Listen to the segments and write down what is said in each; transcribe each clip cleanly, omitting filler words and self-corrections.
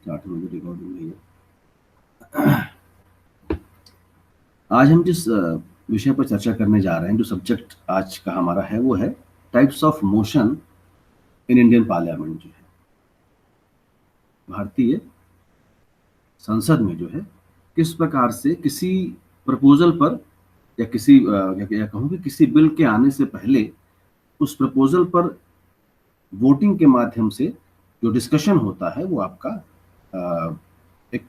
Start हो गई recording है। आज हम जिस विषय पर चर्चा करने जा रहे हैं, जो सब्जेक्ट आज का हमारा है, वो है types of motion in Indian parliament. जो है भारतीय संसद में जो है किस प्रकार से किसी प्रपोजल पर या किसी या कहूँ कि किसी बिल के आने से पहले उस प्रपोजल पर वोटिंग के माध्यम से जो डिस्कशन होता है वो आपका एक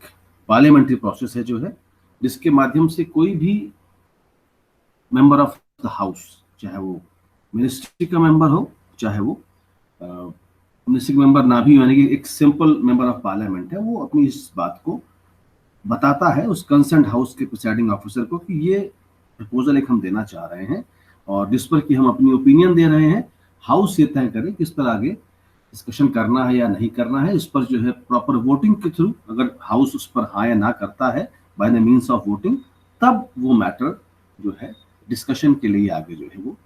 पार्लियामेंट्री प्रोसेस है, जो है जिसके माध्यम से कोई भी मेंबर ऑफ द हाउस, चाहे वो मिनिस्ट्री का मेंबर हो, चाहे वो मिनिस्ट्री मेंबर ना भी, यानी कि एक सिंपल मेंबर ऑफ पार्लियामेंट है, वो अपनी इस बात को बताता है उस कंसर्न हाउस के प्रिसाइडिंग ऑफिसर को कि ये प्रपोजल एक हम देना चाह रहे हैं और जिस पर कि हम अपनी ओपिनियन दे रहे हैं। हाउस ये तय करे किस पर आगे डिस्कशन करना है या नहीं करना है। इस पर जो है प्रॉपर वोटिंग के थ्रू अगर हाउस उस पर हाँ या ना करता है by the means of voting, तब वो मैटर जो है डिस्कशन के लिए आगे जो है वो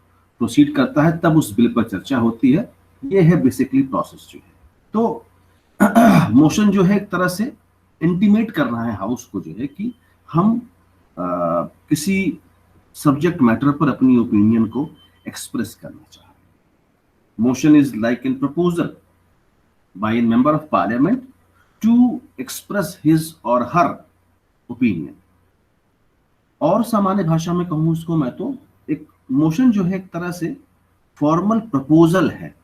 प्रोसीड करता है, तब उस बिल पर चर्चा होती है। ये है बेसिकली प्रोसेस जो है। तो मोशन जो है एक तरह से इंटीमेट करना है हाउस को जो है कि हम किसी सब्जेक्ट मैटर पर अपनी ओपिनियन को एक्सप्रेस करना चाह रहे हैं। Motion is like in proposal by a member of parliament to express his और हर ओपिनियन। और सामान्य भाषा में कहूं उसको मैं, तो एक मोशन जो है एक तरह से फॉर्मल प्रपोजल है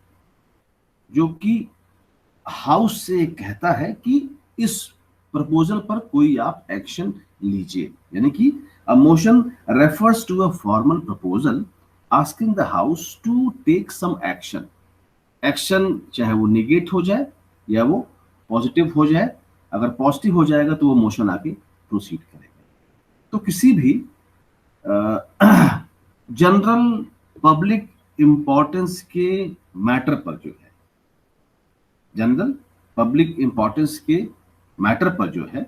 जो कि हाउस से कहता है कि इस प्रपोजल पर कोई आप एक्शन लीजिए। यानी कि a motion refers to a formal proposal asking the house to take some action. Action चाहे वो निगेट हो जाए या वो पॉजिटिव हो जाए। अगर पॉजिटिव हो जाएगा तो वो मोशन आगे प्रोसीड करेगा। तो किसी भी जनरल पब्लिक इंपॉर्टेंस के मैटर पर जो है, जनरल पब्लिक इंपॉर्टेंस के मैटर पर जो है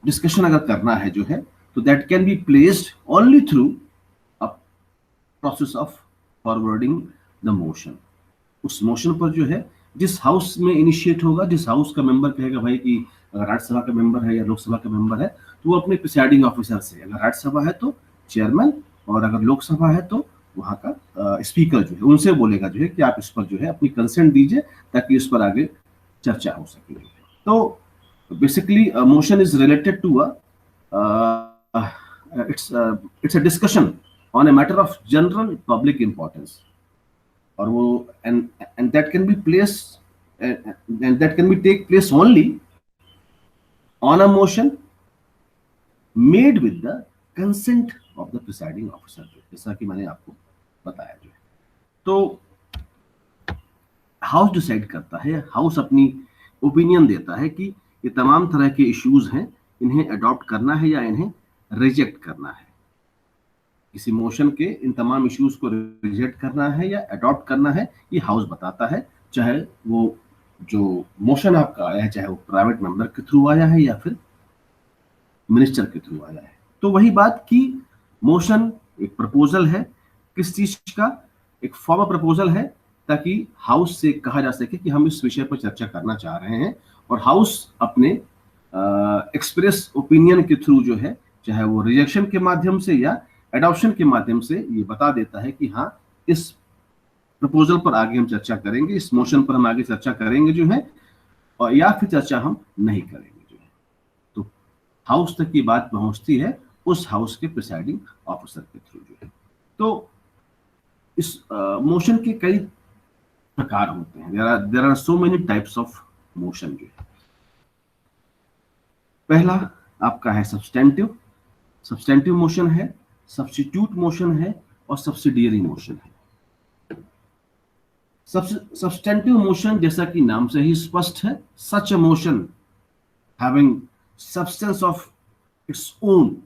डिस्कशन अगर करना है जो है, तो that can be placed only through a process of forwarding the motion. उस मोशन पर जो है जिस हाउस में इनिशिएट होगा, जिस हाउस का मेंबर कहेगा भाई कि अगर राज्यसभा का मेंबर है या लोकसभा का मेंबर है तो वो अपने प्रिसाइडिंग ऑफिसर से, अगर राज्यसभा है तो चेयरमैन और अगर लोकसभा है तो वहाँ का स्पीकर जो है उनसे बोलेगा जो है कि आप इस पर जो है अपनी कंसेंट दीजिए ताकि इस पर आगे चर्चा हो सके। तो basically motion is related to it's a discussion on a matter of general public importance. और वो and that can be place and that can be take place only on a motion made with the consent of the presiding officer, जैसा कि मैंने आपको बताया जो है। तो हाउस डिसाइड करता है, हाउस अपनी ओपिनियन देता है कि ये तमाम तरह के इश्यूज हैं, इन्हें अडॉप्ट करना है या इन्हें रिजेक्ट करना है। किसी मोशन के इन तमाम इश्यूज को रिजेक्ट करना है या अडॉप्ट करना है, ये हाउस बताता है। चाहे वो जो मोशन आपका आया है, चाहे वो प्राइवेट मेंबर के थ्रू आया है या फिर मिनिस्टर के थ्रू आया है। तो वही बात कि मोशन एक प्रपोजल है, किस चीज का, एक फॉर्मल प्रपोजल है, ताकि हाउस से कहा जा सके कि हम इस विषय पर चर्चा करना चाह रहे हैं और हाउस अपने एक्सप्रेस ओपिनियन के थ्रू जो है, चाहे वो रिजेक्शन के माध्यम से या एडॉप्शन के माध्यम से, ये बता देता है कि हाँ इस प्रपोजल पर आगे हम चर्चा करेंगे, इस मोशन पर हम आगे चर्चा करेंगे जो है, और या फिर चर्चा हम नहीं करेंगे जो है। तो हाउस तक की बात पहुंचती है उस हाउस के प्रिसाइडिंग ऑफिसर के थ्रू जो है। तो इस मोशन के कई प्रकार होते हैं। There are so many types of motion जो है। पहला आपका है सब्सटेंटिव। सब्सटेंटिव मोशन है, सब्स्टिट्यूट मोशन है और सब्सिडियरी मोशन है। सब्सटेंटिव मोशन जैसा कि नाम से ही स्पष्ट है, such a motion having substance of its own,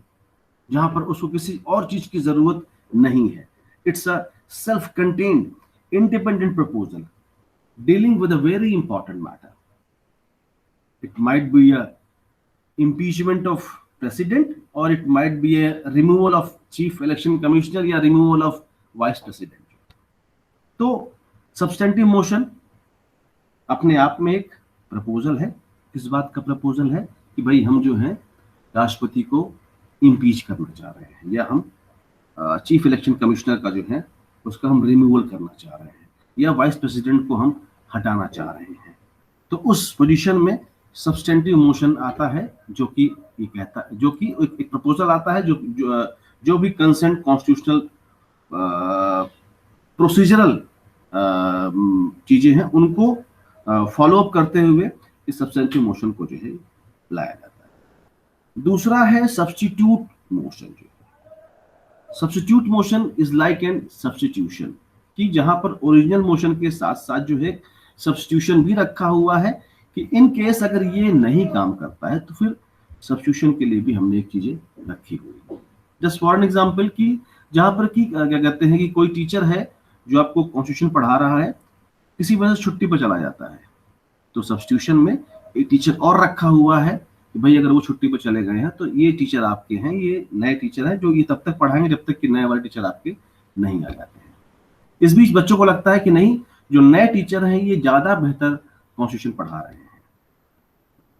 जहां पर उसको किसी और चीज की जरूरत नहीं है। It's a self contained independent proposal dealing with a very important matter. It might be a impeachment of president or it might be a removal of chief election commissioner या removal of vice president। तो substantive motion अपने आप में एक proposal है। किस बात का प्रपोजल है कि भाई हम जो है राष्ट्रपति को इम्पीच करना चाह रहे हैं, या हम चीफ इलेक्शन कमिश्नर का जो है उसका हम रिमूवल करना चाह रहे हैं, या वाइस प्रेसिडेंट को हम हटाना चाह रहे हैं। तो उस पोजीशन में सब्सटेंटिव मोशन आता है, जो कि ये कहता है, जो कि एक प्रपोजल आता है जो भी कंसेंट कॉन्स्टिट्यूशनल प्रोसीजरल चीजें हैं उनको फॉलो अप करते हुए इस सब्सटेंटिव मोशन को जो है लाया जाता है। दूसरा है सब्स्टिट्यूट मोशन। जो substitute motion is like an substitution, कि जहां पर ओरिजिनल मोशन के साथ साथ जो है सब्स्टिट्यूशन भी रखा हुआ है, कि इन केस अगर ये नहीं काम करता है तो फिर सब्स्टिट्यूशन के लिए भी हमने एक चीजें रखी हुई है। जस्ट फॉर एन एग्जाम्पल, कि जहां पर कि क्या कहते हैं कि कोई टीचर है जो आपको कॉन्स्टिट्यूशन पढ़ा रहा है, किसी वजह से छुट्टी पर चला जाता है, तो सब्स्टिट्यूशन में एक टीचर और रखा हुआ है कि भाई अगर वो छुट्टी पर चले गए हैं तो ये टीचर आपके हैं, ये नए टीचर हैं जो ये तब तक पढ़ाएंगे जब तक कि नए वाले टीचर आपके नहीं आ जाते हैं। इस बीच बच्चों को लगता है कि नहीं, जो नए टीचर हैं ये ज्यादा बेहतर कॉन्स्टिट्यूशन पढ़ा रहे हैं,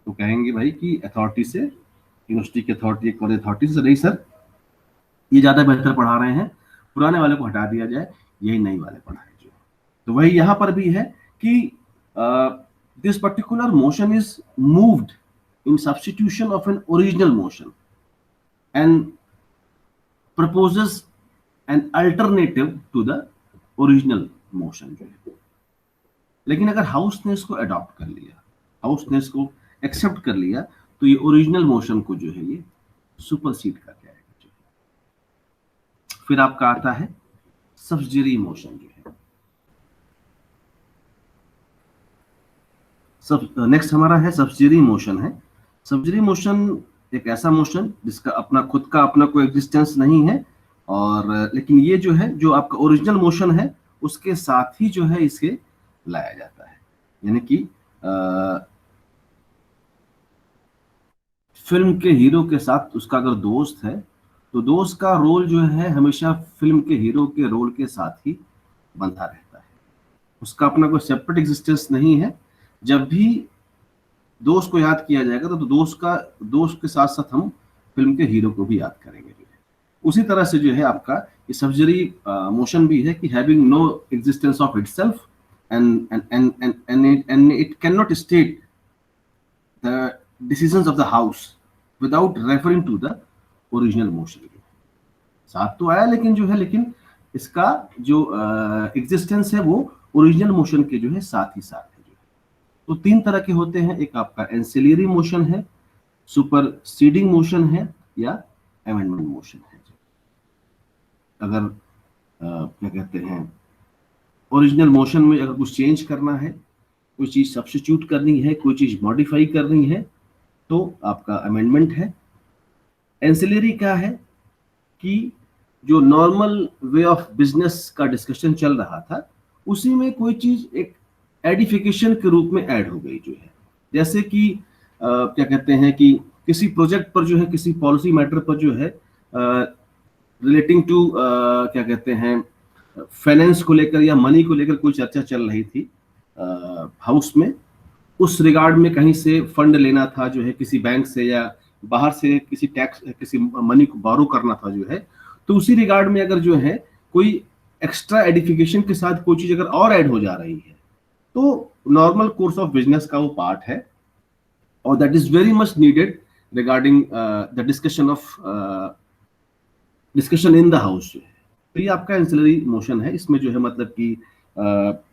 तो कहेंगे भाई कि अथॉरिटी से, यूनिवर्सिटी की अथॉरिटी, कॉलेज अथॉरिटी से, नहीं सर ये ज्यादा बेहतर पढ़ा रहे हैं, पुराने वाले को हटा दिया जाए, यही नए वाले पढ़ाए जो। तो वही यहाँ पर भी है कि this particular motion is moved in substitution of an original motion and proposes an alternative to the original motion। लेकिन अगर हाउस ने इसको अडॉप्ट कर लिया, हाउस ने इसको एक्सेप्ट कर लिया, तो ये ओरिजिनल मोशन को जो है ये सुपरसीड कर जाएगा। फिर आपका आता है सब्सिडियरी मोशन। जो है नेक्स्ट हमारा है सब्सिडियरी मोशन है। सब्सिडियरी मोशन एक ऐसा मोशन जिसका अपना खुद का अपना कोई एग्जिस्टेंस नहीं है, और लेकिन ये जो है जो आपका ओरिजिनल मोशन है उसके साथ ही जो है इसे लाया जाता है। यानी कि फिल्म के हीरो के साथ उसका अगर दोस्त है तो दोस्त का रोल जो है हमेशा फिल्म के हीरो के रोल के साथ ही बंधा रहता है, उसका अपना कोई सेपरेट एग्जिस्टेंस नहीं है। जब भी दोस्त को याद किया जाएगा तो दोस्त के साथ साथ हम फिल्म के हीरो को भी याद करेंगे। उसी तरह से जो है आपका ये सब्सिडियरी मोशन भी है कि having no existence of itself and it cannot state the decisions of the house without referring to the original motion। साथ तो आया लेकिन जो है, लेकिन इसका जो एग्जिस्टेंस है वो ओरिजिनल मोशन के जो है साथ ही साथ है। तो तीन तरह के होते हैं, एक आपका एंसिलियरी मोशन है, सुपरसीडिंग मोशन है, या अमेंडमेंट मोशन है। अगर क्या कहते हैं ओरिजिनल मोशन में अगर कुछ चेंज करना है, कोई चीज सब्स्टिट्यूट करनी है, कोई चीज मॉडिफाई करनी है, तो आपका अमेंडमेंट है। एंसिलियरी क्या है कि जो नॉर्मल वे ऑफ बिजनेस का डिस्कशन चल रहा था उसी में कोई चीज एक एडिफिकेशन के रूप में ऐड हो गई जो है। जैसे कि क्या कहते हैं कि किसी प्रोजेक्ट पर जो है, किसी पॉलिसी मैटर पर जो है रिलेटिंग टू क्या कहते हैं फाइनेंस को लेकर या मनी को लेकर कोई चर्चा चल रही थी हाउस में, उस रिगार्ड में कहीं से फंड लेना था जो है किसी बैंक से, या बाहर से किसी टैक्स किसी मनी को बोरो करना था जो है, तो उसी रिगार्ड में अगर जो है कोई एक्स्ट्रा एडिफिकेशन के साथ कोई चीज अगर और ऐड हो जा रही है तो नॉर्मल कोर्स ऑफ बिजनेस का वो पार्ट है, और that is very much needed regarding the discussion in the house. तो ये आपका एंसिलरी मोशन है। इसमें जो है मतलब कि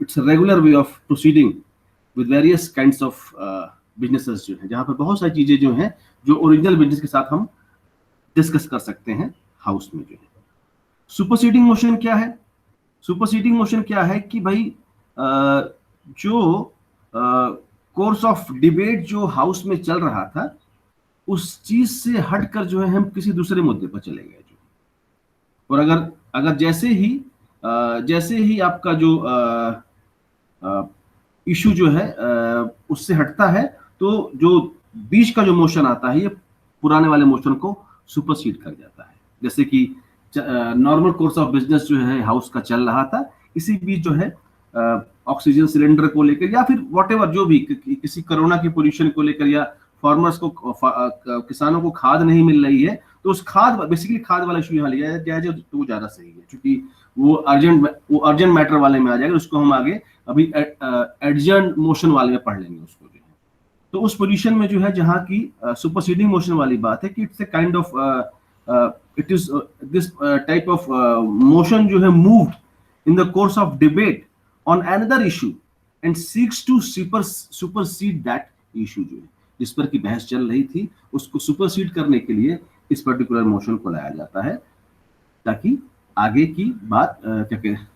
it's regular way of proceeding with various kinds of businesses जो है, जहां पर बहुत सारी चीजें जो हैं जो ओरिजिनल बिजनेस के साथ हम डिस्कस कर सकते हैं हाउस में जो है। सुपरसीडिंग मोशन क्या है? सुपरसीडिंग मोशन क्या है कि भाई जो कोर्स ऑफ डिबेट जो हाउस में चल रहा था उस चीज से हटकर जो है हम किसी दूसरे मुद्दे पर चले गए जो, और अगर जैसे ही आपका जो इशू जो है उससे हटता है तो जो बीच का जो मोशन आता है ये पुराने वाले मोशन को सुपरसीड कर जाता है। जैसे कि नॉर्मल कोर्स ऑफ बिजनेस जो है हाउस का चल रहा था, इसी बीच जो है ऑक्सीजन सिलेंडर को लेकर या फिर व्हाटएवर जो भी किसी कोरोना की पोजीशन को लेकर या फार्मर्स को किसानों को खाद नहीं मिल रही है, तो उस खाद बेसिकली खाद वाला इशू यहाँ लिया जाए जो तो ज्यादा सही है, क्योंकि वो अर्जेंट मैटर वाले में आ जाएगा, उसको हम आगे अभी एडजर्न मोशन वाले में पढ़ लेंगे उसको जो है। तो उस पोजीशन में जो है जहाँ की सुपरसीडिंग मोशन वाली बात है कि it's a kind of it is this type of motion जो है moved in the course of debate on another issue and seeks to supersede that issue, जो है जिस पर की बहस चल रही थी उसको सुपरसीड करने के लिए इस पर्टिकुलर मोशन को लाया जाता है, ताकि आगे की बात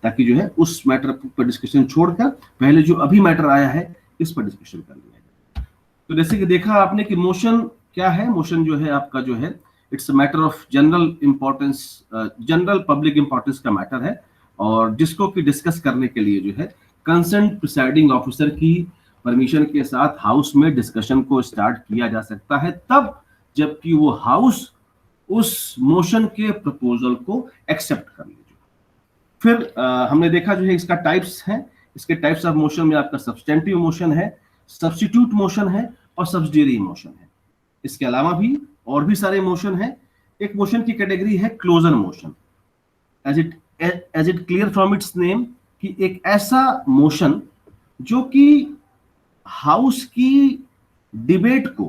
ताकि जो है उस मैटर पर डिस्कशन छोड़कर पहले जो अभी मैटर आया है इस पर डिस्कशन कर लिया जाए। तो जैसे कि देखा आपने कि मोशन क्या है, मोशन जो है आपका जो है it's a matter of general importance, general public importance का मैटर है, और जिसको कि डिस्कस करने के लिए जो है कंसर्न प्रिसाइडिंग ऑफिसर की परमिशन के साथ हाउस में डिस्कशन को स्टार्ट किया जा सकता है, तब जबकि वो हाउस उस मोशन के प्रपोजल को एक्सेप्ट कर ले। फिर हमने देखा जो है इसका टाइप्स है, इसके टाइप्स ऑफ मोशन में आपका सब्सटेंटिव मोशन है, सब्स्टिट्यूट मोशन है और सब्सिडियरी मोशन है। इसके अलावा भी और भी सारे मोशन है। एक मोशन की कैटेगरी है closure motion, as it clear from its name कि एक ऐसा मोशन जो कि हाउस की डिबेट को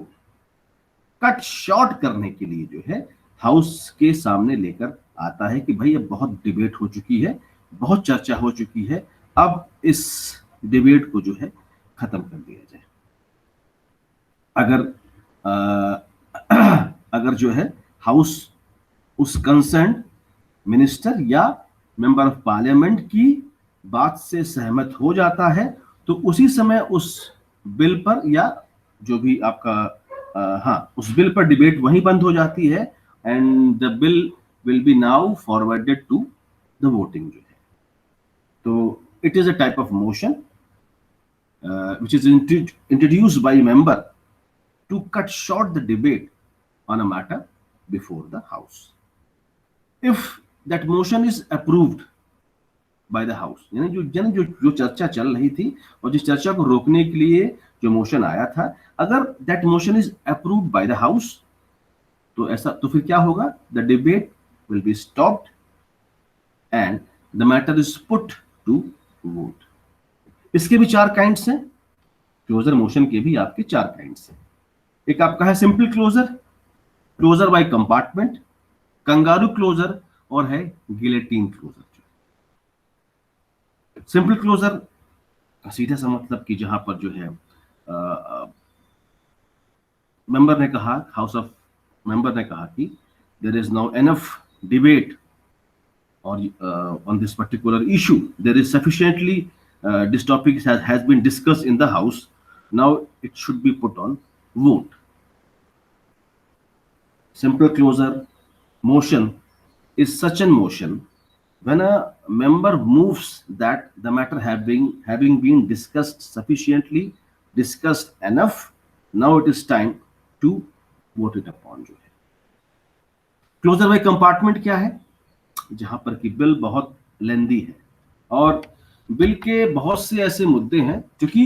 कट शॉर्ट करने के लिए जो है हाउस के सामने लेकर आता है कि भाई अब बहुत डिबेट हो चुकी है, बहुत चर्चा हो चुकी है, अब इस डिबेट को जो है खत्म कर दिया जाए। अगर जो है हाउस उस कंसर्न मिनिस्टर या मेंबर ऑफ पार्लियामेंट की बात से सहमत हो जाता है तो उसी समय उस बिल पर या जो भी आपका उस बिल पर डिबेट वहीं बंद हो जाती है and the bill will be now forwarded to the voting जो है। तो it is a type of motion which is introduced by a member to cut short the debate on a matter before the house. If that motion is approved by the house, यानी जो चर्चा चल रही थी और जिस चर्चा को रोकने के लिए जो मोशन आया था, अगर that motion is approved by the house तो फिर क्या होगा? The debate will be stopped and the matter is put to vote. इसके भी 4 काइंड्स हैं, क्लोजर मोशन के भी आपके 4 काइंड्स हैं। एक आपका है simple closure, closure by compartment, kangaroo closure और है गिलेटिन क्लोजर। सिंपल क्लोजर का सीधा सा मतलब कि जहां पर जो है मेंबर ने कहा, हाउस ऑफ मेंबर ने कहा कि there is now enough debate और on this particular issue, there is sufficiently this topic has been discussed in the house, now it should be put on vote. Simple closer motion is such a motion when a member moves that the matter having been discussed sufficiently, discussed enough, now it is time to vote it upon जो है। Closure by compartment क्या है? जहां पर कि bill बहुत लेंदी है और बिल के बहुत से ऐसे मुद्दे हैं, क्योंकि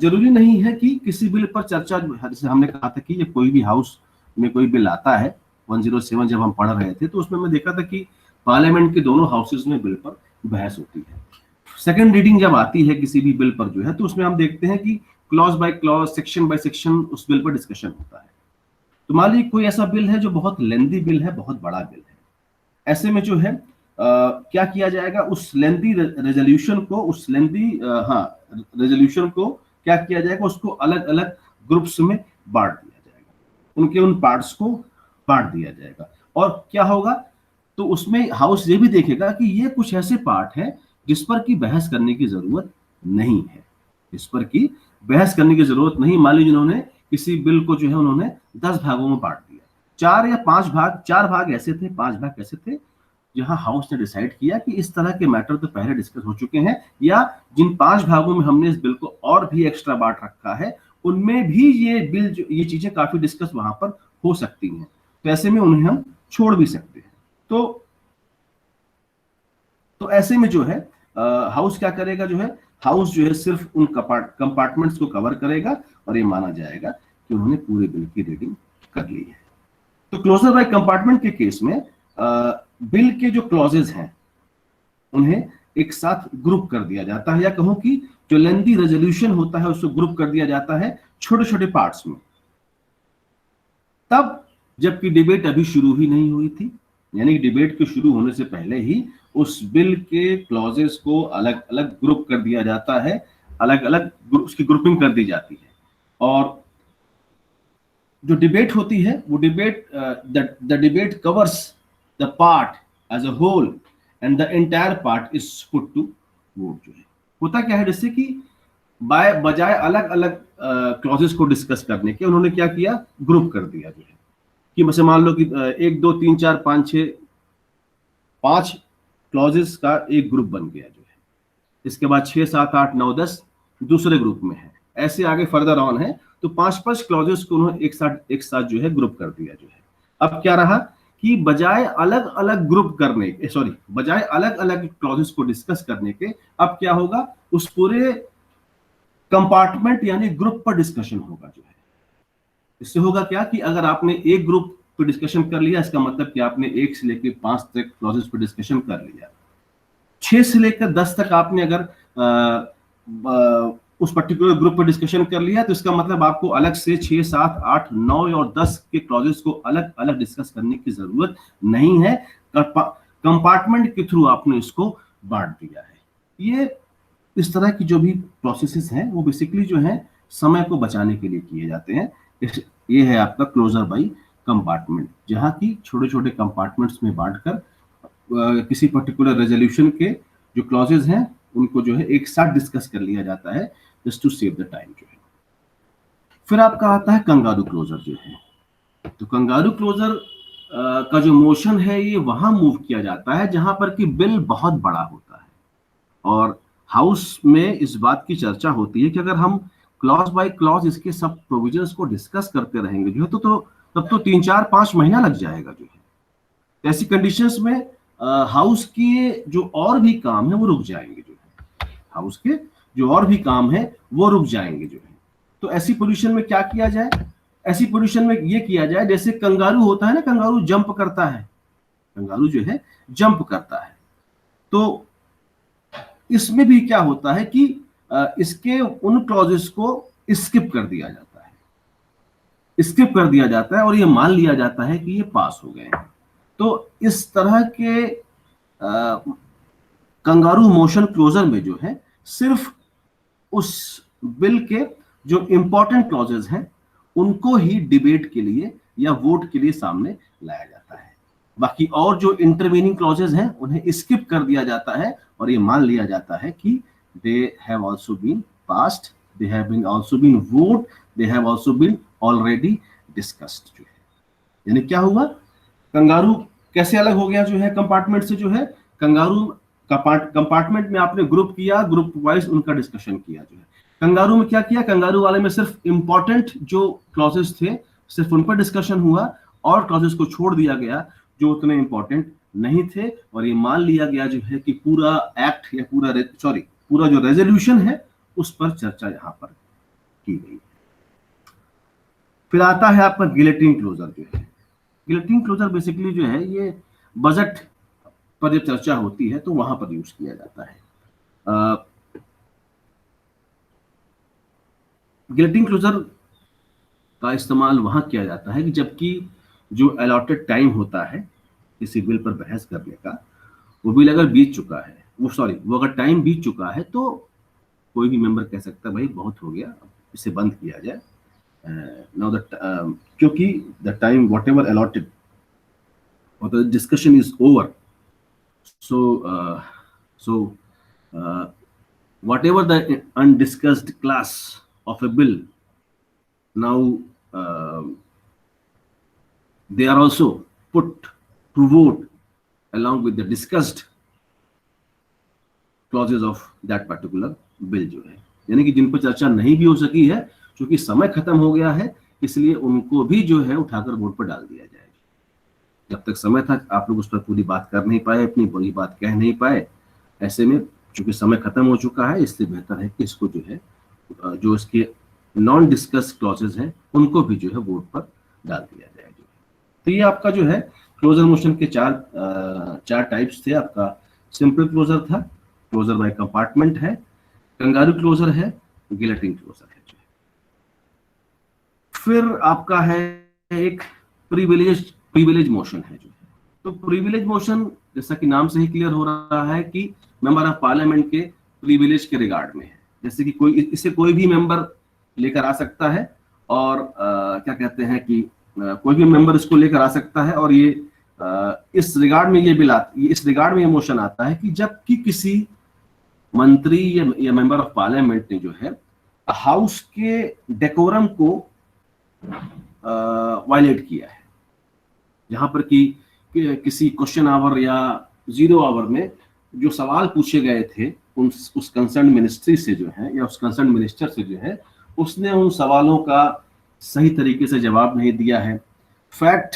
जरूरी नहीं है कि किसी बिल पर चर्चा, जैसे हमने कहा था कि ये कोई भी हाउस में कोई बिल आता है 107 जब हम पढ़ रहे थे तो उसमें मैं देखा था कि पार्लियामेंट के दोनों हाउसेज में बिल पर बहस होती है। सेकंड रीडिंग जब आती है किसी भी बिल पर जो है तो उसमें हम देखते हैं कि clause by clause, section by section उस बिल पर डिस्कशन होता है। तो मान लीजिए कोई ऐसा बिल है जो बहुत लेंदी बिल है, बहुत बड़ा बिल है, ऐसे में जो है क्या किया जाएगा? उस लेंदी रेजोल्यूशन को क्या किया जाएगा? उसको अलग अलग ग्रुप्स में बांट दिया जाएगा, उनके उन पार्ट्स को बांट दिया जाएगा। और क्या होगा? तो उसमें हाउस ये भी देखेगा कि ये कुछ ऐसे पार्ट है जिस पर की बहस करने की जरूरत नहीं है, इस पर की बहस करने की जरूरत नहीं। मान लीजिए उन्होंने किसी बिल को जो है उन्होंने 10 भागों में बांट दिया, 4 या 5 भाग, 4 भाग ऐसे थे, 5 भाग ऐसे थे जहां हाउस ने डिसाइड किया कि इस तरह के मैटर तो पहले डिस्कस हो चुके हैं, या जिन 5 भागों में हमने इस बिल को और भी एक्स्ट्रा बांट रखा है उनमें भी ये बिल ये चीजें काफी डिस्कस वहां पर हो सकती हैं, तो ऐसे में उन्हें हम छोड़ भी सकते हैं। तो ऐसे में जो है हाउस क्या करेगा जो है, हाउस जो है सिर्फ उन कंपार्टमेंट्स को कवर करेगा और ये माना जाएगा कि उन्होंने पूरे बिल की रीडिंग कर ली है। तो क्लोजर बाय कंपार्टमेंट के केस में बिल के जो क्लॉजेज हैं उन्हें एक साथ ग्रुप कर दिया जाता है, या कहूं कि जो लेंदी रेजोल्यूशन होता है उसको ग्रुप कर दिया जाता है छोटे छोटे पार्ट्स में, तब जबकि डिबेट अभी शुरू ही नहीं हुई थी, यानी डिबेट के शुरू होने से पहले ही उस बिल के क्लॉजेस को अलग अलग ग्रुप कर दिया जाता है, अलग अलग उसकी ग्रुपिंग कर दी जाती है। और जो डिबेट होती है वो debate the debate covers the part as a whole and the entire part is put to vote. जो है होता क्या है, जैसे कि बजाय अलग अलग क्लॉजेस को डिस्कस करने के उन्होंने क्या किया, ग्रुप कर दिया। जो है कि जैसे मान लो कि 1 2 3 4 5 6 5 क्लॉजेस का एक ग्रुप बन गया जो है, इसके बाद 6 7 8 9 10 दूसरे ग्रुप में है, ऐसे आगे फर्दर ऑन है, तो 5 क्लॉजेस को उन्होंने एक साथ जो है ग्रुप कर दिया। जो है अब क्या रहा कि बजाय अलग अलग ग्रुप करने के, सॉरी, बजाय अलग अलग क्लॉजेस को डिस्कस करने के, अब क्या होगा, उस पूरे कंपार्टमेंट यानी ग्रुप पर डिस्कशन होगा। जो है इससे होगा क्या कि अगर आपने एक ग्रुप पर डिस्कशन कर लिया, इसका मतलब कि आपने 1 से लेकर 5 तक क्लॉजेस पर डिस्कशन कर लिया। 6 से लेकर 10 तक आपने अगर उस पर्टिकुलर ग्रुप पर डिस्कशन कर लिया, तो इसका मतलब आपको अलग से 6 7 8 9 और 10 के क्लॉजेस को अलग अलग डिस्कस करने की जरूरत नहीं है, कंपार्टमेंट के थ्रू आपने इसको बांट दिया है। ये इस तरह की जो भी प्रोसेसेस हैं वो बेसिकली जो है समय को बचाने के लिए किए जाते हैं। ये है आपका क्लोजर बाय कंपार्टमेंट, जहां की छोटे छोटे कंपार्टमेंट्स में बांटकर किसी पर्टिकुलर रेजोल्यूशन के जो क्लॉजेज हैं उनको जो है एक साथ डिस्कस कर लिया जाता है, just to save the time. जो है फिर आपका आता है कंगारू क्लोजर। जो है तो कंगारू क्लोजर का जो मोशन है ये वहां मूव किया जाता है जहां पर कि बिल बहुत बड़ा होता है, और हाउस में इस बात की चर्चा होती है कि अगर हम क्लॉज बाय क्लॉज इसके सब प्रोविजंस को डिस्कस करते रहेंगे जो है तो तब तो 3 4 5 महीना लग जाएगा। जो है ऐसी कंडीशंस में हाउस के जो और भी काम है वो रुक जाएंगे। जो है हाउस के जो और भी काम है वो रुक जाएंगे। जो है तो ऐसी पोजीशन में क्या किया जाए, ऐसी पोजीशन में ये किया जाए जैसे कंगारू होता है ना, कंगारू जंप करता है, कंगारू जो है जंप करता है, तो इसमें भी क्या होता है कि इसके उन क्लॉजेस को स्किप कर दिया जाता है, स्किप कर दिया जाता है और ये मान लिया जाता है कि ये पास हो गए हैं। तो इस तरह के कंगारू मोशन क्लोजर में जो है सिर्फ उस बिल के जो इंपॉर्टेंट क्लॉजेस हैं उनको ही डिबेट के लिए या वोट के लिए सामने लाया जाता है, बाकी और जो इंटरवीनिंग क्लॉजेस हैं उन्हें स्किप कर दिया जाता है और ये मान लिया जाता है कि they have also been passed, they have been also been vote, they have also been already discussed. जो है यानी क्या हुआ, कंगारू कैसे अलग हो गया जो है कंपार्टमेंट से। जो है कंगारू कंपार्टमेंट में आपने ग्रुप किया, ग्रुप वाइज उनका डिस्कशन किया। जो है कंगारू में क्या किया, कंगारू वाले में सिर्फ इंपॉर्टेंट जो क्लॉजेस थे सिर्फ उन पर डिस्कशन हुआ और क्लॉजेस को छोड़ दिया गया जो उतने इंपॉर्टेंट नहीं थे, और ये मान लिया गया जो है कि पूरा एक्ट या पूरा जो रेजोल्यूशन है उस पर चर्चा यहां पर की गई। फिर आता है आपका गिलेटिन क्लोजर। जो है गिलेटिन क्लोजर बेसिकली जो है ये बजट पर जब चर्चा होती है तो वहां पर यूज किया जाता है। गिलेटिन क्लोजर का इस्तेमाल वहां किया जाता है कि जबकि जो अलॉटेड टाइम होता है किसी बिल पर बहस करने का, वो बिल अगर बीत चुका है, वो अगर टाइम बीत चुका है तो कोई भी मेंबर कह सकता है भाई बहुत हो गया, इसे बंद किया जाए। नाउ दैट क्योंकि the time what ever allotted or the discussion is over, so whatever the undiscussed class of a bill, now they are also put to vote along with the discussed clauses of that particular bill। जो है यानी कि जिन पर चर्चा नहीं भी हो सकी है, क्योंकि समय खत्म हो गया है, इसलिए उनको भी जो है उठाकर वोट पर डाल दिया जाएगा। जब तक समय था आप लोग उस पर पूरी बात कर नहीं पाए, अपनी पूरी बात कह नहीं पाए, ऐसे में चूंकि समय खत्म हो चुका है, इसलिए बेहतर है कि इसको जो है जो इसके नॉन डिस्कस क्लॉजेज हैं उनको भी जो है वोट पर डाल दिया जाए। तो ये आपका जो है क्लोजर मोशन के चार टाइप्स थे। आपका सिंपल क्लोजर था, क्लोजर बाय कंपार्टमेंट है, कंगारू क्लोजर है, गिलेटिन क्लोजर है। फिर आपका है एक प्रिविलेज मोशन है जो है। तो प्रिविलेज मोशन जैसा कि नाम से ही क्लियर हो रहा है कि मेंबर ऑफ पार्लियामेंट के प्रिविलेज के रिगार्ड में है। जैसे कि इसे कोई भी मेंबर लेकर आ सकता है और क्या कहते हैं कि कोई भी मेंबर इसको लेकर आ सकता है, और ये इस रिगार्ड में इस रिगार्ड में ये मोशन आता है कि जबकि किसी मंत्री या मेंबर ऑफ पार्लियामेंट ने जो है हाउस के डेकोरम को वायलेट किया है, जहां पर कि किसी क्वेश्चन आवर या जीरो आवर में जो सवाल पूछे गए थे उस कंसर्न मिनिस्ट्री से जो है या उस कंसर्न मिनिस्टर से जो है, उसने उन सवालों का सही तरीके से जवाब नहीं दिया है, फैक्ट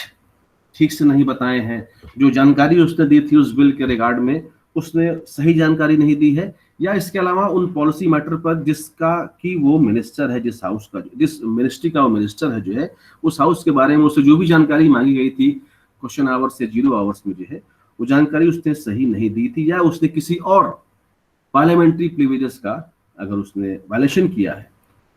ठीक से नहीं बताए हैं, जो जानकारी उसने दी थी उस बिल के रिगार्ड में उसने सही जानकारी नहीं दी है, या इसके अलावा उन पॉलिसी मैटर पर जिसका कि वो मिनिस्टर है, जिस हाउस का, जिस मिनिस्ट्री का वो मिनिस्टर है जो है, उस हाउस के बारे में उससे जो भी जानकारी मांगी गई थी क्वेश्चन आवर्स या जीरो आवर्स में जो है, वो जानकारी उसने सही नहीं दी थी, या उसने किसी और पार्लियामेंट्री प्रिविलेजेस का अगर उसने वायलेशन किया है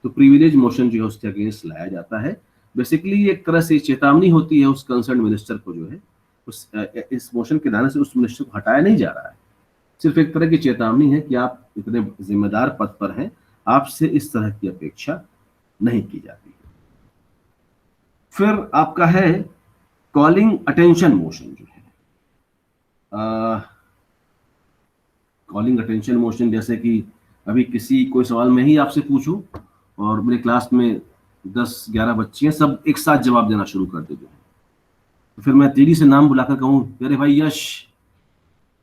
तो प्रिविलेज मोशन जो है उसके अगेंस्ट लाया जाता है। बेसिकली एक तरह से चेतावनी होती है उस कंसर्न मिनिस्टर को जो है, इस मोशन के दायरे से उस मिनिस्टर को हटाया नहीं जा रहा है, सिर्फ एक तरह की चेतावनी है कि आप इतने जिम्मेदार पद पर हैं, आपसे इस तरह की अपेक्षा नहीं की जाती है। फिर आपका है कॉलिंग अटेंशन मोशन जो है। कॉलिंग अटेंशन मोशन जैसे कि अभी कोई सवाल मैं ही आपसे पूछूं और मेरे क्लास में 10-11 बच्चे हैं, सब एक साथ जवाब देना शुरू कर देते हैं, तो फिर मैं तेजी से नाम बुलाकर कहूं, अरे भाई यश,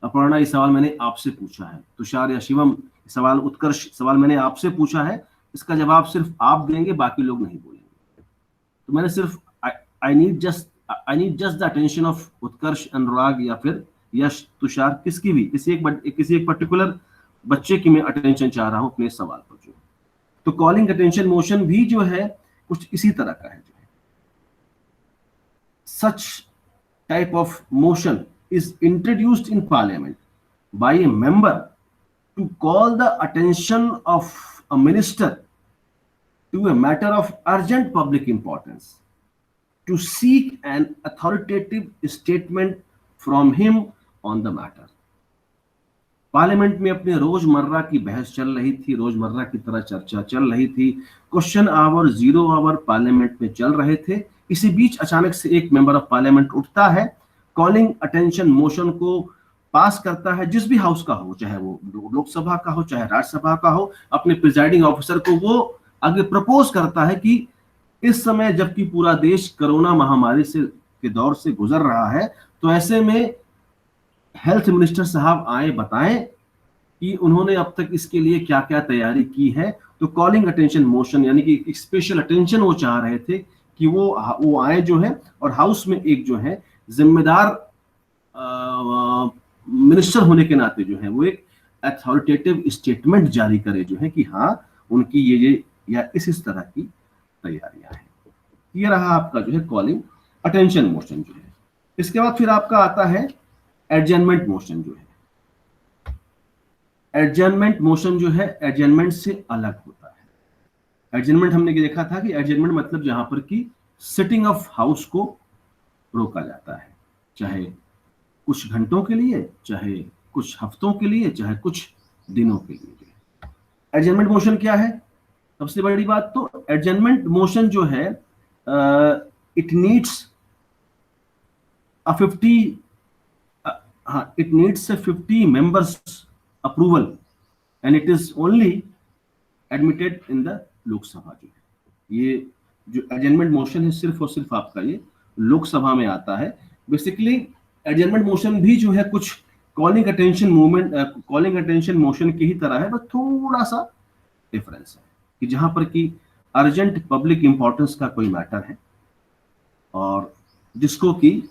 अपर्णा, ये सवाल मैंने आपसे पूछा है, तुषार या शिवम उत्कर्ष सवाल मैंने आपसे पूछा है, इसका जवाब सिर्फ आप देंगे, बाकी लोग नहीं बोलेंगे। तो मैंने सिर्फ I need just the attention of Utkarsh, Anurag या फिर यश, तुषार, किसी एक पर्टिकुलर बच्चे की मैं अटेंशन चाह रहा हूं अपने सवाल पर जो। तो कॉलिंग अटेंशन मोशन भी जो है कुछ इसी तरह का है जो है। Such type of motion is introduced in parliament by a member to call the attention of a minister to a matter of urgent public importance, to seek an authoritative statement from him on the matter. Parliament में अपने रोजमर्रा की बहस चल रही थी, रोजमर्रा की तरह चर्चा चल रही थी, question hour, zero hour parliament में चल रहे थे। इसी बीच अचानक से एक मेंबर ऑफ पार्लियामेंट उठता है, कॉलिंग अटेंशन मोशन को पास करता है, जिस भी हाउस का हो, चाहे वो लोकसभा का हो चाहे राज्यसभा का हो, अपने प्रिजाइडिंग ऑफिसर को वो आगे प्रपोज करता है कि इस समय जबकि पूरा देश कोरोना महामारी के दौर से गुजर रहा है, तो ऐसे में हेल्थ मिनिस्टर साहब आए बताएं कि उन्होंने अब तक इसके लिए क्या क्या तैयारी की है। तो कॉलिंग अटेंशन मोशन यानी कि एक स्पेशल अटेंशन वो चाह रहे थे कि वो आए जो है और हाउस में एक जो है जिम्मेदार मिनिस्टर होने के नाते जो है वो एक अथॉरिटेटिव स्टेटमेंट जारी करे जो है कि हाँ उनकी ये या इस तरह की तैयारियां हैं। ये रहा आपका जो है कॉलिंग अटेंशन मोशन जो है। इसके बाद फिर आपका आता है एडजर्नमेंट मोशन जो है। एडजर्नमेंट मोशन जो है एडजर्नमेंट से अलग होता है। एडजर्नमेंट हमने देखा था कि एडजर्नमेंट मतलब जहां पर की सिटिंग ऑफ हाउस को रोका जाता है, चाहे कुछ घंटों के लिए, चाहे कुछ हफ्तों के लिए, चाहे कुछ दिनों के लिए। एडजर्नमेंट मोशन क्या है? सबसे बड़ी बात तो एडजर्नमेंट मोशन जो है it needs a 50 members approval and it is only admitted in the Lok Sabha जो है। ये जो एडजर्नमेंट मोशन है सिर्फ और सिर्फ आपका ये लोकसभा में आता है। बेसिकली एडजर्नमेंट मोशन भी जो है कुछ कॉलिंग अटेंशन मोशन की ही तरह है, बस थोड़ा सा डिफरेंस है कि जहां पर कि अर्जेंट पब्लिक इंपॉर्टेंस का कोई मैटर है और जिसको कि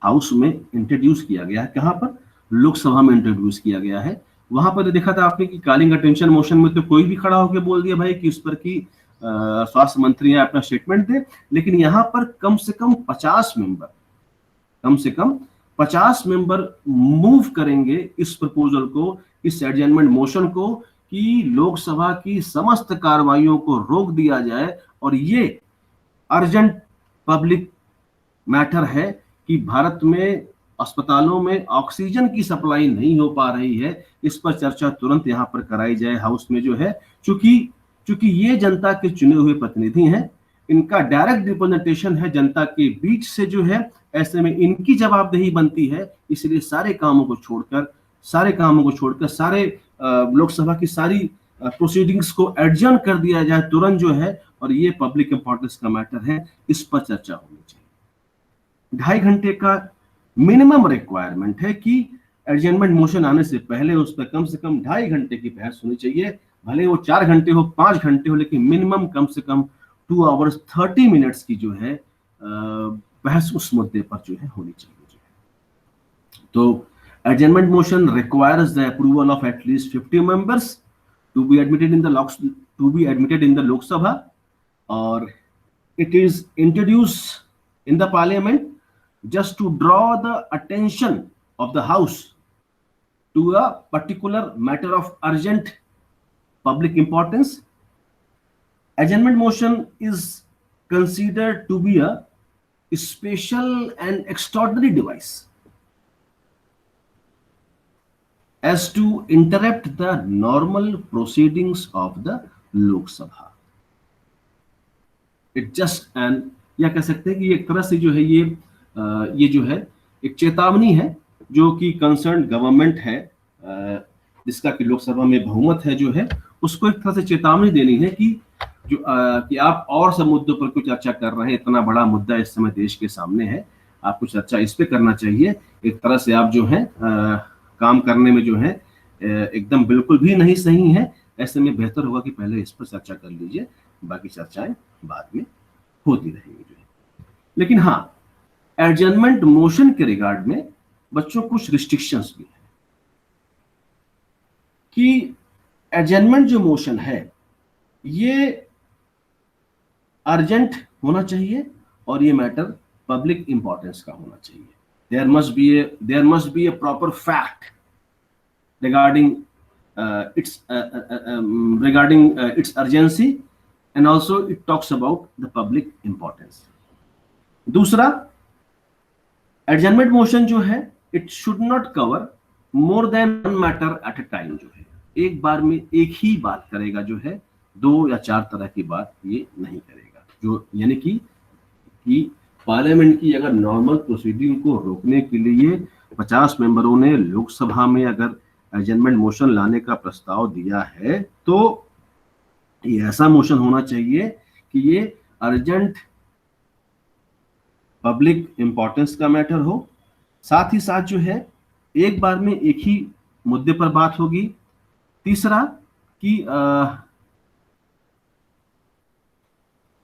हाउस में इंट्रोड्यूस किया गया है। कहां पर? लोकसभा में इंट्रोड्यूस किया गया है वहां पर देखा था आपने कि कॉलिंग अटेंशन मोशन में तो कोई भी खड़ा होकर बोल दिया भाई कि उस पर की स्वास्थ्य मंत्री अपना स्टेटमेंट दे, लेकिन यहाँ पर कम से कम 50 मेंबर, कम से कम 50 मेंबर मूव करेंगे इस प्रपोजल को, इस एडजर्नमेंट मोशन को, कि लोकसभा की समस्त कार्रवाइयों को रोक दिया जाए। और ये अर्जेंट पब्लिक मैटर है कि भारत में अस्पतालों में ऑक्सीजन की सप्लाई नहीं हो पा रही है, इस पर चर्चा तुरंत यहां पर कराई जाए हाउस में जो है। चूंकि चूंकि ये जनता के चुने हुए प्रतिनिधि हैं, इनका डायरेक्ट रिप्रेजेंटेशन है जनता के बीच से जो है, ऐसे में इनकी जवाबदेही बनती है। इसलिए सारे कामों को छोड़कर सारे लोकसभा की सारी प्रोसीडिंग्स को एडजर्न कर दिया जाए तुरंत जो है, और ये पब्लिक इंपॉर्टेंस का मैटर है, इस पर चर्चा होनी चाहिए। 2.5 घंटे का मिनिमम रिक्वायरमेंट है कि एडजर्नमेंट मोशन आने से पहले उस पर कम से कम 2.5 घंटे की बहस होनी चाहिए। भले वो 4 घंटे हो, 5 घंटे हो, लेकिन मिनिमम कम से कम 2 आवर्स 30 मिनट्स की जो है बहस उस मुद्दे पर जो है होनी चाहिए। तो adjournment motion requires the approval of at least 50 members to be admitted in the Lok Sabha, or it is introduced in the parliament just to draw the attention of the house to a particular matter of urgent public importance. Adjournment motion is considered to be a special and extraordinary device as to interrupt the normal proceedings of the Lok Sabha. It just an, या कह सकते हैं कि एक तरह से जो है ये जो है एक चेतावनी है जो कि कंसर्न गवर्नमेंट है, जिसका कि लोकसभा में बहुमत है जो है, उसको एक तरह से चेतावनी देनी है कि कि आप और सब मुद्दों पर कुछ चर्चा कर रहे हैं। इतना बड़ा मुद्दा इस समय देश के सामने है, आपको चर्चा इस पे करना चाहिए। एक तरह से आप जो है काम करने में जो है एकदम बिल्कुल भी नहीं सही है। ऐसे में बेहतर होगा कि पहले इस पर चर्चा कर लीजिए, बाकी चर्चाएं बाद में होती रहेंगी जो है। लेकिन हाँ, एडजर्नमेंट मोशन के रिगार्ड में बच्चों कुछ रिस्ट्रिक्शंस भी है कि एडजर्नमेंट जो मोशन है ये अर्जेंट होना चाहिए और ये मैटर पब्लिक इंपॉर्टेंस का होना चाहिए। there must be a proper fact regarding its urgency, and also it talks about the public importance. दूसरा, adjournment motion जो है it should not cover more than one matter at a time, जो है एक बार में एक ही बात करेगा जो है, 2 या 4 तरह की बात ये नहीं करेगा। जो यानी कि पार्लियामेंट की अगर नॉर्मल प्रोसीडिंग को रोकने के लिए 50 मेंबरों ने लोकसभा में अगर एडजर्नमेंट मोशन लाने का प्रस्ताव दिया है, तो ये ऐसा मोशन होना चाहिए कि ये अर्जेंट पब्लिक इंपॉर्टेंस का मैटर हो। साथ ही साथ जो है एक बार में एक ही मुद्दे पर बात होगी। तीसरा कि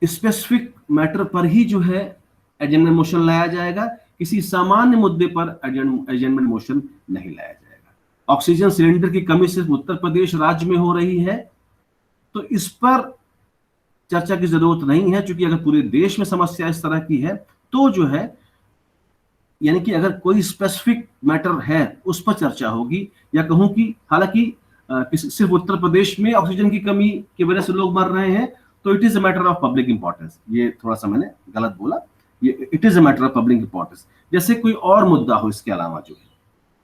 स्पेसिफिक मैटर पर ही जो है एडजर्नमेंट मोशन लाया जाएगा, किसी सामान्य मुद्दे पर एडजर्नमेंट मोशन नहीं लाया जाएगा। ऑक्सीजन सिलेंडर की कमी सिर्फ उत्तर प्रदेश राज्य में हो रही है, तो इस पर चर्चा की जरूरत नहीं है, क्योंकि अगर पूरे देश में समस्या इस तरह की है तो जो है, यानी कि अगर कोई स्पेसिफिक मैटर है उस पर चर्चा होगी। या कहूं कि हालांकि सिर्फ उत्तर प्रदेश में ऑक्सीजन की कमी की वजह से लोग मर रहे हैं, तो it is a matter of public importance. ये थोड़ा सा मैंने गलत बोला, ये it is a matter of public importance. जैसे कोई और मुद्दा हो इसके अलावा जो है,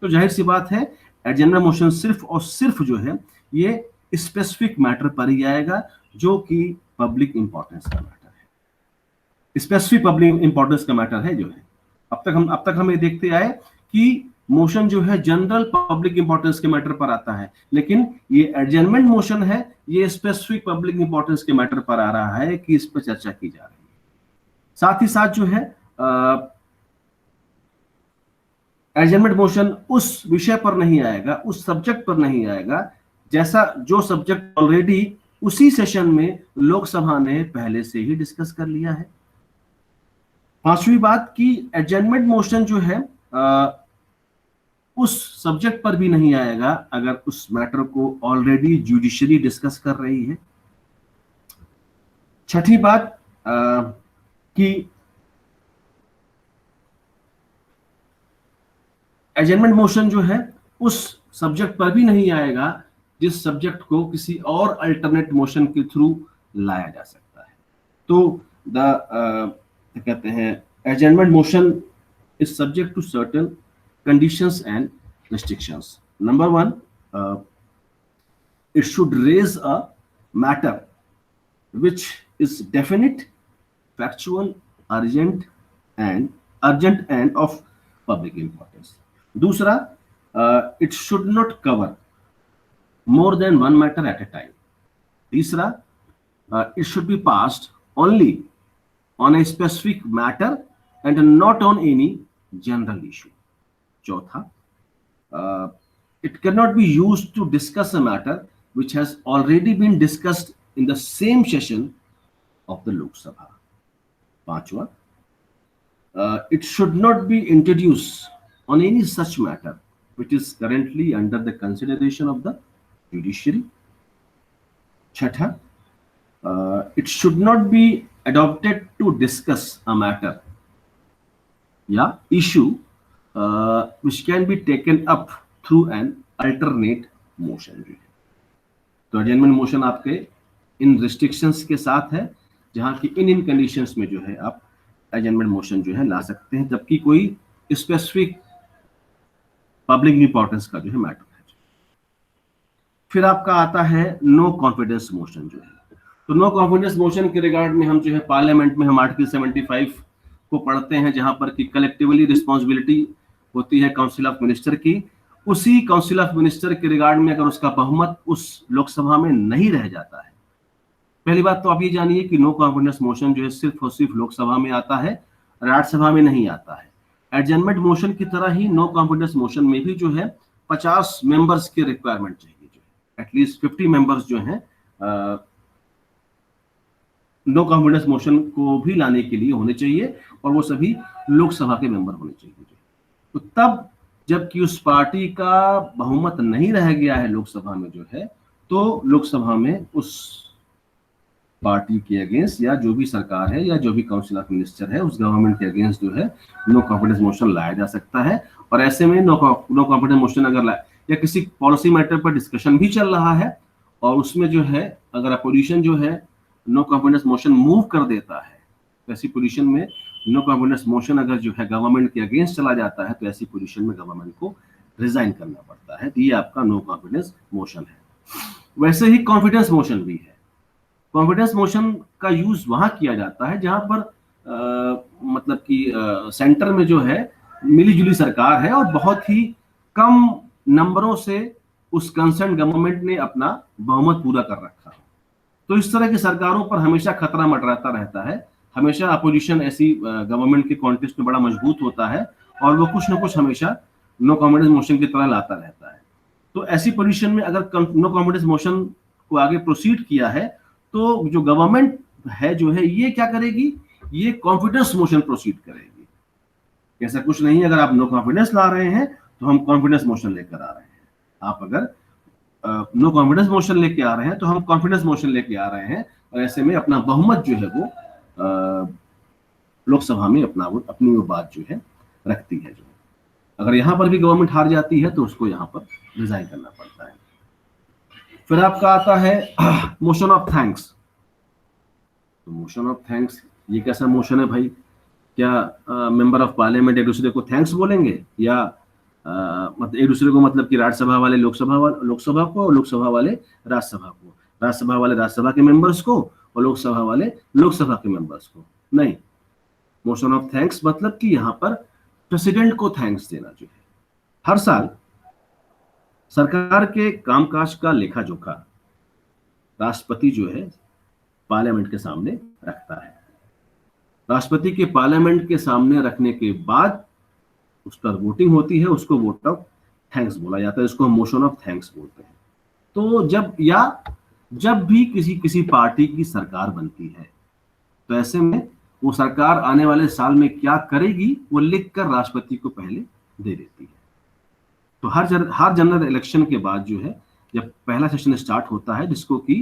तो जाहिर सी बात है एडजर्नमेंट मोशन सिर्फ और सिर्फ जो है ये स्पेसिफिक मैटर पर ही आएगा, जो कि पब्लिक इंपॉर्टेंस का मैटर है। स्पेसिफिक पब्लिक इंपॉर्टेंस का मैटर है जो है, अब तक हम ये देखते आए कि मोशन जो है जनरल पब्लिक इंपॉर्टेंस के मैटर पर आता है, लेकिन ये एडजर्नमेंट मोशन है, ये स्पेसिफिक पब्लिक इंपॉर्टेंस के मैटर पर आ रहा है कि इस पर चर्चा की जा रही है। साथ ही साथ जो है एडजर्नमेंट मोशन उस विषय पर नहीं आएगा, उस सब्जेक्ट पर नहीं आएगा जैसा जो सब्जेक्ट ऑलरेडी उसी सेशन में लोकसभा ने पहले से ही डिस्कस कर लिया है। पांचवी बात कि एडजर्नमेंट मोशन जो है उस सब्जेक्ट पर भी नहीं आएगा अगर उस मैटर को ऑलरेडी जुडिशरी डिस्कस कर रही है। छठी बात कि एडजमेंट मोशन जो है उस सब्जेक्ट पर भी नहीं आएगा जिस सब्जेक्ट को किसी और अल्टरनेट मोशन के थ्रू लाया जा सकता है। तो क्या कहते हैं, adjournment motion is subject to certain conditions and restrictions. Number one, it should raise a matter which is definite, factual, urgent and of public importance. दूसरा, it should not cover more than one matter at a time. तीसरा, it should be passed only on a specific matter and not on any general issue. चौथा, it cannot be used to discuss a matter which has already been discussed in the same session of the Lok Sabha. Panchwa, it should not be introduced on any such matter which is currently under the consideration of the judiciary. Chhatha, it should not be adopted to discuss a matter issue which can be taken up through an alternate motion. तो adjournment motion आपके इन restrictions के साथ है, जहां की इन conditions में जो है आप एडजमेंट मोशन जो है ला सकते हैं, जबकि कोई स्पेसिफिक पब्लिक इंपॉर्टेंस का जो है मैटर है। फिर आपका आता है नो कॉन्फिडेंस मोशन जो है। तो नो कॉन्फिडेंस मोशन के रिगार्ड में हम जो है पार्लियामेंट में हम आर्टिकल 75 को पढ़ते हैं, जहां पर कि कलेक्टिवली रिस्पॉन्सिबिलिटी होती है काउंसिल ऑफ मिनिस्टर की। उसी काउंसिल ऑफ मिनिस्टर के रिगार्ड में अगर उसका बहुमत उस लोकसभा में नहीं रह जाता है, पहली बात तो आप ये जानिए कि नो कॉन्फिडेंस मोशन जो है सिर्फ और सिर्फ लोकसभा में आता है, राज्यसभा में नहीं आता है। एडजमेंट मोशन की तरह ही नो कॉन्फिडेंस मोशन में भी जो है 50 मेंबर्स की रिक्वायरमेंट चाहिए, जो है एटलीस्ट 50 मेंबर्स जो है नो कॉन्फिडेंस मोशन को भी लाने के लिए होने चाहिए, और वो सभी लोकसभा के मेंबर होने चाहिए। तो तब जबकि उस पार्टी का बहुमत नहीं रह गया है लोकसभा में जो है, तो लोकसभा में उस पार्टी के अगेंस्ट या जो भी सरकार है या जो भी काउंसिल ऑफ मिनिस्टर है उस गवर्नमेंट के अगेंस्ट जो है नो कॉन्फिडेंस मोशन लाया जा सकता है। और ऐसे में नो कॉन्फिडेंस मोशन अगर लाए या किसी पॉलिसी मैटर पर डिस्कशन भी चल रहा है और उसमें जो है अगर अपोजिशन जो है नो कॉन्फिडेंस मोशन मूव कर देता है, तो ऐसी पोजीशन में नो कॉन्फिडेंस मोशन अगर जो है गवर्नमेंट के अगेंस्ट चला जाता है, तो ऐसी पोजीशन में गवर्नमेंट को रिजाइन करना पड़ता है। तो ये आपका नो कॉन्फिडेंस मोशन है। वैसे ही कॉन्फिडेंस मोशन भी है। कॉन्फिडेंस मोशन का यूज वहां किया जाता है जहां पर मतलब कि सेंटर में जो है मिलीजुली सरकार है और बहुत ही कम नंबरों से उस कंसर्न गवर्नमेंट ने अपना बहुमत पूरा कर रखा है। तो इस तरह की सरकारों पर हमेशा खतरा मंडराता रहता है, हमेशा अपोजिशन ऐसी गवर्नमेंट के कॉन्टेक्स्ट में बड़ा मजबूत होता है और वो कुछ ना कुछ हमेशा नो कॉन्फिडेंस मोशन की तरह लाता रहता है। तो ऐसी पोजीशन में अगर नो कॉन्फिडेंस मोशन को आगे प्रोसीड किया है, तो जो गवर्नमेंट है जो है ये क्या करेगी, ये कॉन्फिडेंस मोशन प्रोसीड करेगी। ऐसा कुछ नहीं, अगर आप नो कॉन्फिडेंस ला रहे हैं तो हम कॉन्फिडेंस मोशन लेकर आ रहे हैं। आप अगर नो कॉन्फिडेंस मोशन लेके आ रहे हैं तो हम कॉन्फिडेंस मोशन लेके आ रहे हैं, और ऐसे में अपना बहुमत जो है वो लोकसभा में अपनी वो बात जो है रखती है। जो अगर यहाँ पर भी गवर्नमेंट हार जाती है तो उसको यहाँ पर रिजाइन करना पड़ता है। फिर आपका आता है मोशन ऑफ थैंक्स। तो मोशन ऑफ थैंक्स ये कैसा मोशन है भाई? क्या मेंबर ऑफ पार्लियामेंट एक दूसरे को थैंक्स बोलेंगे, या मतलब एक दूसरे को, मतलब कि राज्यसभा वाले लोकसभा को और लोकसभा वाले राज्यसभा को, राज्यसभा वाले राज्यसभा के मेंबर्स को और लोकसभा वाले लोकसभा के मेंबर्स को? नहीं। मोशन ऑफ थैंक्स मतलब कि यहाँ पर प्रेसिडेंट को थैंक्स देना जो है। हर साल सरकार के कामकाज का लेखा जोखा राष्ट्रपति जो है पार्लियामेंट के सामने रखता है। राष्ट्रपति के पार्लियामेंट के सामने रखने के बाद उस पर वोटिंग होती है, उसको वोट ऑफ थैंक्स बोला जाता है, इसको हम मोशन ऑफ थैंक्स बोलते हैं। तो जब भी किसी पार्टी की सरकार बनती है, तो ऐसे में वो सरकार आने वाले साल में क्या करेगी वो लिखकर राष्ट्रपति को पहले दे देती है। तो हर जनरल इलेक्शन के बाद जो है, जब पहला सेशन स्टार्ट होता है, जिसको कि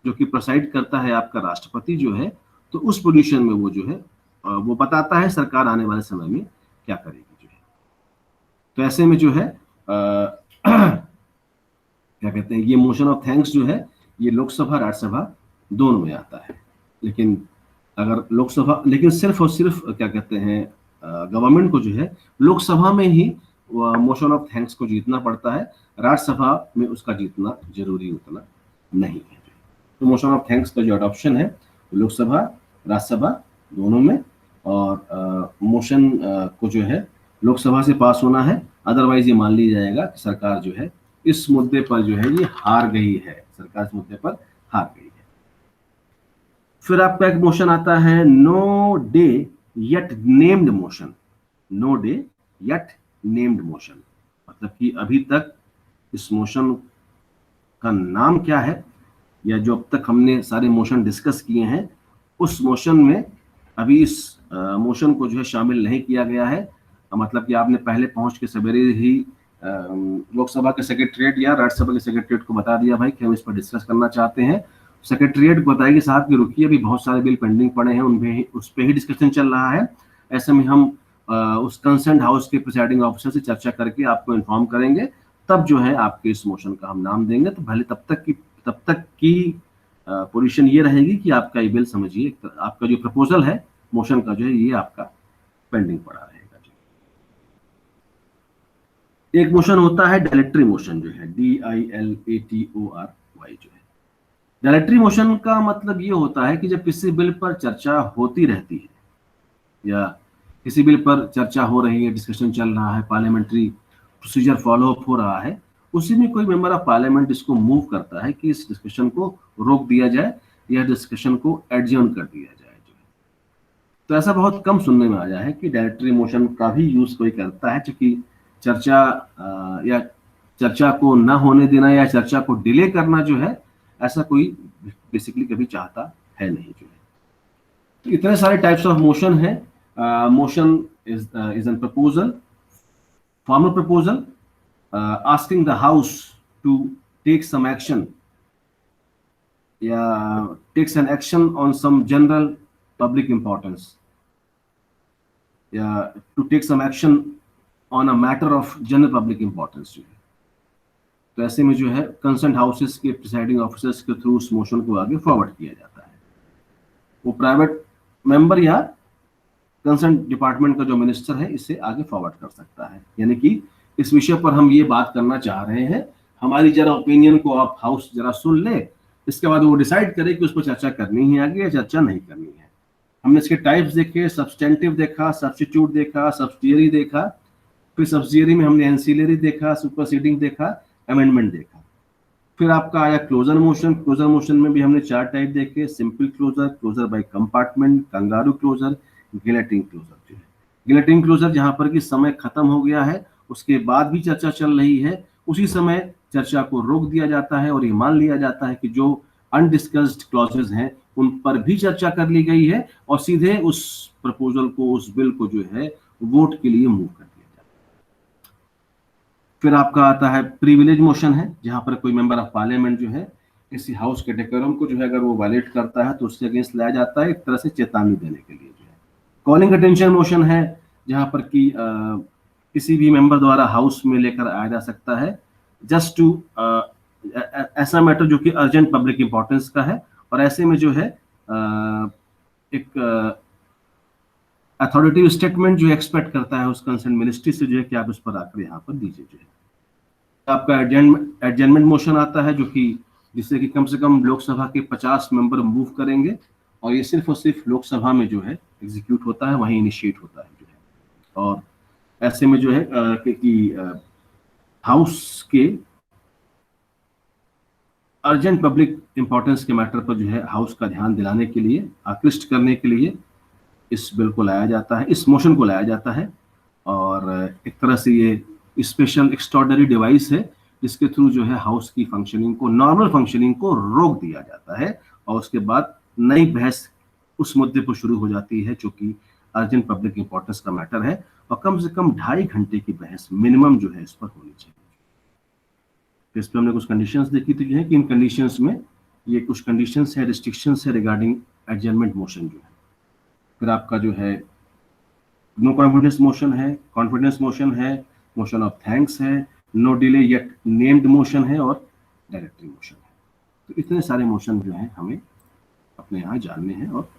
जो कि प्रेसाइड करता है आपका राष्ट्रपति जो है, तो उस पोजीशन में वो जो है वो बताता है सरकार आने वाले समय में क्या करेगी जो है। तो ऐसे में जो है क्या कहते हैं, ये मोशन ऑफ थैंक्स जो है, ये लोकसभा राज्यसभा दोनों में आता है। लेकिन अगर लोकसभा, लेकिन सिर्फ और सिर्फ क्या कहते हैं, गवर्नमेंट को जो है लोकसभा में ही मोशन ऑफ थैंक्स को जीतना पड़ता है, राज्यसभा में उसका जीतना जरूरी उतना नहीं है। तो मोशन ऑफ थैंक्स का जो अडॉप्शन है लोकसभा राज्यसभा दोनों में, और मोशन को जो है लोकसभा से पास होना है, अदरवाइज ये मान लिया जाएगा कि सरकार जो है इस मुद्दे पर जो है ये हार गई है, सरकार इस मुद्दे पर हार गई है। फिर आपका एक मोशन आता है no day yet named motion. No day yet named motion मतलब कि अभी तक इस मोशन का नाम क्या है, या जो अब तक हमने सारे मोशन डिस्कस किए हैं उस मोशन में अभी इस मोशन को जो है शामिल नहीं किया गया है। मतलब कि आपने पहले पहुंच के सवेरे ही लोकसभा के सेक्रेटरीट या राज्यसभा के सेक्रेटरीट को बता दिया भाई कि हम इस पर डिस्कस करना चाहते हैं। सेक्रेटरीट को बताएगी साहब कि रुकिए, अभी बहुत सारे बिल पेंडिंग पड़े हैं, उनमें उस पर ही डिस्कशन चल रहा है। ऐसे में हम उस कंसर्न हाउस के प्रिसाइडिंग ऑफिसर से चर्चा करके आपको इन्फॉर्म करेंगे, तब जो है आपके इस मोशन का हम नाम देंगे। तो पहले तब तक की पोजीशन ये रहेगी कि आपका ये बिल समझिए, आपका जो प्रपोजल है मोशन का जो है ये आपका पेंडिंग पड़ा रहेगा। एक मोशन होता है डायलेक्टरी मोशन जो है, DILATORY जो है। डायलेक्टरी मोशन का मतलब ये होता है कि जब किसी बिल पर चर्चा होती रहती है या किसी बिल पर चर्चा हो रही है, डिस्कशन चल रहा है, पार्लियामेंट्री प्रोसीजर फॉलो अप हो रहा है, उसी में कोई मेंबर ऑफ पार्लियामेंट इसको मूव करता है कि इस डिस्कशन को रोक दिया जाए या डिस्कशन को एडजर्न कर दिया जाए जो है। तो ऐसा बहुत कम सुनने में आया है कि डायरेक्टरी मोशन का भी यूज कोई करता है, क्योंकि चर्चा या चर्चा को न होने देना या चर्चा को डिले करना जो है, ऐसा कोई बेसिकली कभी चाहता है नहीं जो है। तो इतने सारे टाइप्स ऑफ मोशन है। Motion is an proposal, formal proposal asking the house to take some action, takes an action on some general public importance, to take some action on a matter of general public importance जो है। तो ऐसे में जो है concern houses के presiding officers के through उस मोशन को आगे फॉरवर्ड किया जाता है। वो प्राइवेट मेंबर या कंसर्न डिपार्टमेंट का जो मिनिस्टर है इसे आगे फॉरवर्ड कर सकता है। यानी कि इस विषय पर हम ये बात करना चाह रहे हैं, हमारी जरा ओपिनियन को आप हाउस जरा सुन ले, इसके बाद वो डिसाइड करे कि उस पर चर्चा करनी है आगे या चर्चा नहीं करनी है। हमने इसके टाइप्स देखे, सब्सटेंटिव देखा, सब्स्टिट्यूट देखा, सब्सिडियरी देखा, फिर सब्सिडियरी में हमने एंसिलरी देखा, सुपरसीडिंग देखा, अमेंडमेंट देखा। फिर आपका आया क्लोजर मोशन। क्लोजर मोशन में भी हमने 4 टाइप देखे, simple closure, closure by compartment, kangaroo closure, guillotine closure जो है। गिलेटिन क्लोजर जहां पर कि समय खत्म हो गया है, उसके बाद भी चर्चा चल रही है, उसी समय चर्चा को रोक दिया जाता है और ये मान लिया जाता है कि जो अनडिस्कस्ड क्लॉजेस हैं उन पर भी चर्चा कर ली गई है और सीधे उस प्रपोजल को, उस बिल को जो है वोट के लिए मूव कर दिया जाता है। फिर आपका आता है प्रिविलेज मोशन है, जहां पर कोई मेंबर ऑफ पार्लियामेंट जो है किसी हाउस के डेकोरम को जो है अगर वो वायलेट करता है तो उससे अगेंस्ट लाया जाता है, एक तरह से चेतावनी देने के लिए जो है। कॉलिंग अटेंशन मोशन है, जहां पर कि किसी भी मेंबर द्वारा हाउस में लेकर आया जा सकता है जस्ट टू ऐसा मैटर जो कि अर्जेंट पब्लिक इंपॉर्टेंस का है, और ऐसे में जो है एक अथॉरिटी स्टेटमेंट जो एक्सपेक्ट करता है उस कंसर्न मिनिस्ट्री से जो है कि आप इस पर आकर यहाँ पर दीजिए जो है। आपका एडजर्नमेंट मोशन आता है, जो कि जिससे कि कम से कम लोकसभा के 50 मेंबर मूव करेंगे, और ये सिर्फ और सिर्फ लोकसभा में जो है एग्जीक्यूट होता है, वहीं इनिशिएट होता है जो है। और ऐसे में जो है कि हाउस के अर्जेंट पब्लिक इंपॉर्टेंस के मैटर पर जो है हाउस का ध्यान दिलाने के लिए, आकृष्ट करने के लिए इस बिल को लाया जाता है, इस मोशन को लाया जाता है। और एक तरह से ये स्पेशल एक्स्ट्राऑर्डिनरी डिवाइस है जिसके थ्रू जो है हाउस की फंक्शनिंग को, नॉर्मल फंक्शनिंग को रोक दिया जाता है, और उसके बाद नई बहस उस मुद्दे पर शुरू हो जाती है जो कि अर्जेंट पब्लिक इंपॉर्टेंस का मैटर है और कम से कम 2.5 घंटे की बहस मिनिमम जो है इस पर होनी चाहिए। तो इस पर हमने कुछ कंडीशंस देखी थी कि इन कंडीशंस में ये कुछ कंडीशंस है, रिस्ट्रिक्शंस है रिगार्डिंग एडजर्नमेंट मोशन जो है। फिर आपका जो है नो कॉन्फिडेंस मोशन है, कॉन्फिडेंस मोशन है, मोशन ऑफ थैंक्स है, no delay yet named motion है और डायरेक्टरी मोशन है। तो इतने सारे मोशन जो है हमें अपने यहाँ जानने हैं और